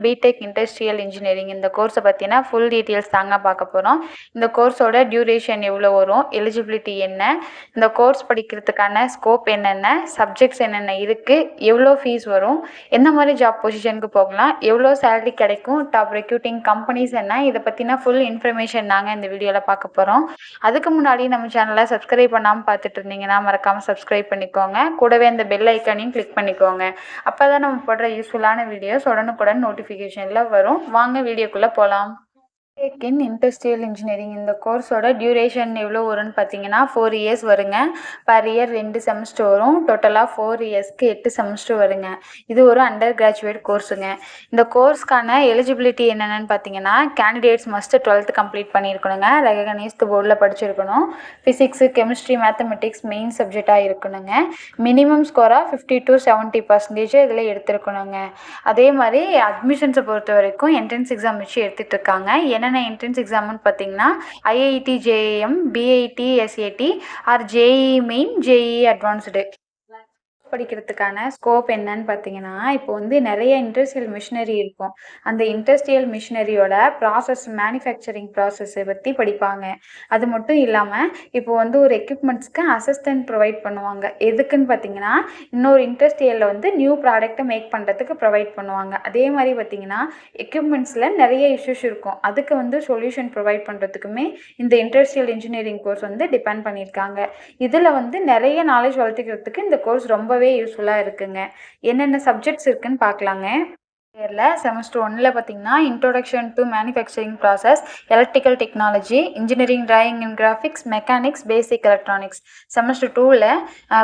BTech industrial engineering இந்த கோர்ஸை பற்றின ஃபுல் டீட்டெயில்ஸ் தாங்க பார்க்க போகிறோம். இந்த கோர்ஸோட டியூரேஷன் எவ்வளோ வரும், எலிஜிபிலிட்டி என்ன, இந்த கோர்ஸ் படிக்கிறதுக்கான ஸ்கோப் என்னென்ன, சப்ஜெக்ட்ஸ் என்னென்ன இருக்குது, எவ்வளோ ஃபீஸ் வரும், எந்த மாதிரி ஜாப் பொசிஷனுக்கு போகலாம், எவ்வளோ சேலரி கிடைக்கும், டாப் ரெக்ரூட்டிங் கம்பெனிஸ் என்ன, இதை பற்றின ஃபுல் இன்ஃபர்மேஷன் நாங்கள் இந்த வீடியோவில் பார்க்க போகிறோம். அதுக்கு முன்னாடி நம்ம சேனலை சப்ஸ்கிரைப் பண்ணாமல் பார்த்துட்டு இருந்தீங்கன்னா மறக்காமல் சப்ஸ்கிரைப் பண்ணிக்கோங்க. கூடவே அந்த பெல் ஐக்கானையும் கிளிக் பண்ணிக்கோங்க. அப்போ தான் நம்ம போடுற யூஸ்ஃபுல்லான வீடியோஸ் உடனுக்குடன் நோட்டிஃபிகேஷனில் வரும். வாங்க வீடியோக்குள்ளே போகலாம். பிடெக் இன் இண்டஸ்ட்ரியல் இன்ஜினியரிங் இந்த கோர்ஸோட டியூரேஷன் எவ்வளோ வரும்னு பார்த்தீங்கன்னா 4 இயர்ஸ் வருங்க. பர் இயர் 2 செமஸ்டர் வரும். டோட்டலாக 4 இயர்ஸ்க்கு 8 செமஸ்டர் வருங்க. இது ஒரு அண்டர் கிராஜுவேட் கோர்ஸுங்க. இந்த கோர்ஸ்க்கான எலிஜிபிலிட்டி என்னென்னு பார்த்தீங்கன்னா கேண்டிடேட்ஸ் மஸ்ட்டு 12th கம்ப்ளீட் பண்ணியிருக்கணுங்க. ரெகனைஸ்டு போர்டில் படிச்சிருக்கணும். ஃபிசிக்ஸு, கெமிஸ்ட்ரி, மேத்தமெட்டிக்ஸ் மெயின் சப்ஜெக்டாக இருக்கணுங்க. மினிமம் ஸ்கோராக 50 to 70% இதில் எடுத்துருக்கணுங்க. அதே மாதிரி அட்மிஷன்ஸை பொறுத்த வரைக்கும் என்ட்ரன்ஸ் எக்ஸாம் வச்சு எடுத்துகிட்டு இருக்காங்க. என்னென்ன என்ட்ரன்ஸ் எக்ஸாம்னு பார்த்தீங்கன்னா IIT JAM, BIT SAT or JEE main, JEE advanced. படிக்கிறதுக்கான ஸ்கோப் என்னன்னு பார்த்தீங்கன்னா இப்போ நிறைய இண்டஸ்ட்ரியல் மிஷினரி இருக்கும். அந்த இண்டஸ்ட்ரியல் மிஷினரியோட மேனுஃபேக்சரிங் ப்ராசஸை பற்றி படிப்பாங்க. அது மட்டும் இல்லாமல் இப்போ ஒரு எக்யூப்மெண்ட்ஸ்க்கு அசிஸ்டன்ட் ப்ரொவைட் பண்ணுவாங்க. எதுக்குன்னு பார்த்தீங்கன்னா இன்னொரு இண்டஸ்ட்ரியலில் நியூ ப்ராடக்ட்டை மேக் பண்ணுறதுக்கு ப்ரொவைட் பண்ணுவாங்க. அதே மாதிரி பார்த்தீங்கன்னா எக்யூப்மெண்ட்ஸில் நிறைய இஷ்யூஸ் இருக்கும். அதுக்கு சொல்யூஷன் ப்ரொவைட் பண்ணுறதுக்குமே இந்த இண்டஸ்ட்ரியல் இன்ஜினியரிங் கோர்ஸ் டிபெண்ட் பண்ணியிருக்காங்க. இதில் நிறைய நாலேஜ் வளர்த்துக்கிறதுக்கு இந்த கோர்ஸ் ரொம்பவே யூஸ்ஃபுல்லாக இருக்குங்க. என்னென்ன சப்ஜெக்ட்ஸ் இருக்குன்னு பார்க்கலாங்க. செமஸ்டர் 1ல் பார்த்தீங்கன்னா introduction to manufacturing process, electrical technology, engineering drawing and graphics, mechanics, basic electronics. Semester 2ல்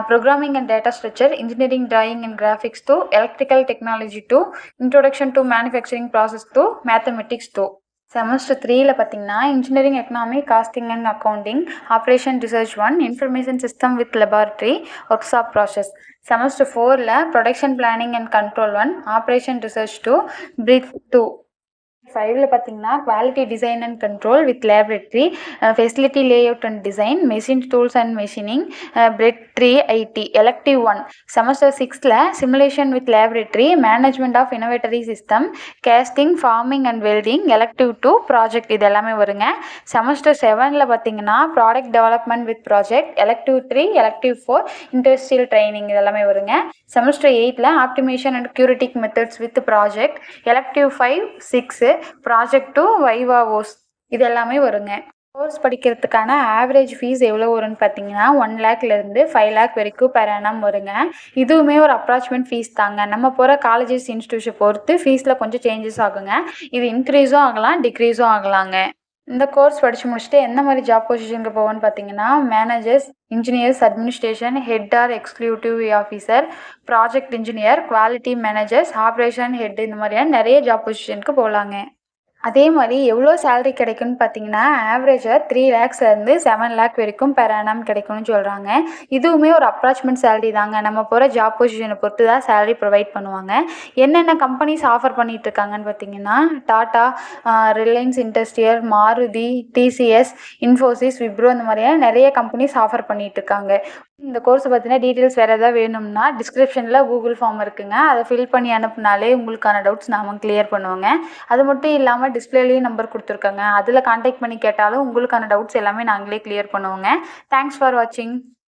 programming and data structure, engineering drawing and graphics two electrical technology two introduction to manufacturing process two mathematics two. Semester 3ல் பார்த்தீங்கன்னா engineering economy, costing and accounting, operation research 1, information system with laboratory, workshop process. Semester 4ல் production planning and control 1, operation research 2, breadth 2. 5ல் பார்த்தீங்கன்னா quality design and control with laboratory, facility layout and design, machine tools and machining, breadth 3 IT, elective 1. Semester 6ல் simulation with laboratory, management of inventory system, casting, forming and welding, elective 2 project. இது எல்லாமே வருங்க. Semester 7ல் பார்த்தீங்கன்னா product development with project, elective 3, elective 4, industrial training. இது எல்லாமே வருங்க. Semester 8ல் optimisation and heuristic methods with project, elective 5, 6, project 2, viva voce. இது எல்லாமே வருங்க. கோர்ஸ் படிக்கிறதுக்கான ஆவரேஜ் ஃபீஸ் எவ்வளோ வரும்னு பார்த்தீங்கன்னா 1 லேக்லேருந்து 5 லேக் வரைக்கும் பெர் annum வருங்க. இதுவுமே ஒரு அப்ராக்சிமேட் ஃபீஸ் தாங்க. நம்ம போகிற காலேஜஸ் இன்ஸ்டியூஷன் பொறுத்து ஃபீஸில் கொஞ்சம் சேஞ்சஸ் ஆகுங்க. இது இன்க்ரீஸும் ஆகலாம், டிக்ரீஸும் ஆகலாங்க. இந்த கோர்ஸ் படித்து முடிச்சுட்டு எந்த மாதிரி ஜாப் பொசிஷனுக்கு போவோன்னு பார்த்தீங்கன்னா managers, engineers, administration, head or executive officer, project engineer, quality managers, operation head, இந்த மாதிரியான நிறைய ஜாப் பொசிஷனுக்கு போகலாங்க. அதே மாதிரி எவ்வளோ சேலரி கிடைக்கும்னு பார்த்தீங்கன்னா ஆவரேஜாக 3 லேக்ஸ்லேருந்து 7 லேக் வரைக்கும் பெர் annum கிடைக்கும்னு சொல்கிறாங்க. இதுவுமே ஒரு அப்ராக்சிமேட் சேலரி தாங்க. நம்ம போகிற ஜாப் பொசிஷனை பொறுத்து தான் சேலரி ப்ரொவைட் பண்ணுவாங்க. என்னென்ன கம்பெனிஸ் ஆஃபர் பண்ணிகிட்டு இருக்காங்கன்னு பார்த்தீங்கன்னா tata, Reliance industrial, Maruti, TCS, Infosys, Wipro, இந்த மாதிரியான நிறைய கம்பெனிஸ் ஆஃபர் பண்ணிகிட்டு இருக்காங்க. இந்த கோர்ஸை பற்றின டீட்டெயில்ஸ் வேறு எதாவது வேணும்னா டிஸ்கிரிப்ஷனில் கூகுள் ஃபார்ம் இருக்குங்க. அதை ஃபில் பண்ணி அனுப்புனாலே உங்களுக்கான டவுட்ஸ் நாம கிளியர் பண்ணுவோங்க. அது மட்டும் இல்லாமல் டிஸ்பிளேலேயும் நம்பர் கொடுத்துருக்காங்க. அதில் கான்டாக்ட் பண்ணி கேட்டாலும் உங்களுக்கான டவுட்ஸ் எல்லாமே நாங்களே கிளியர் பண்ணுவோங்க. தேங்க்ஸ் ஃபார் வாட்சிங்.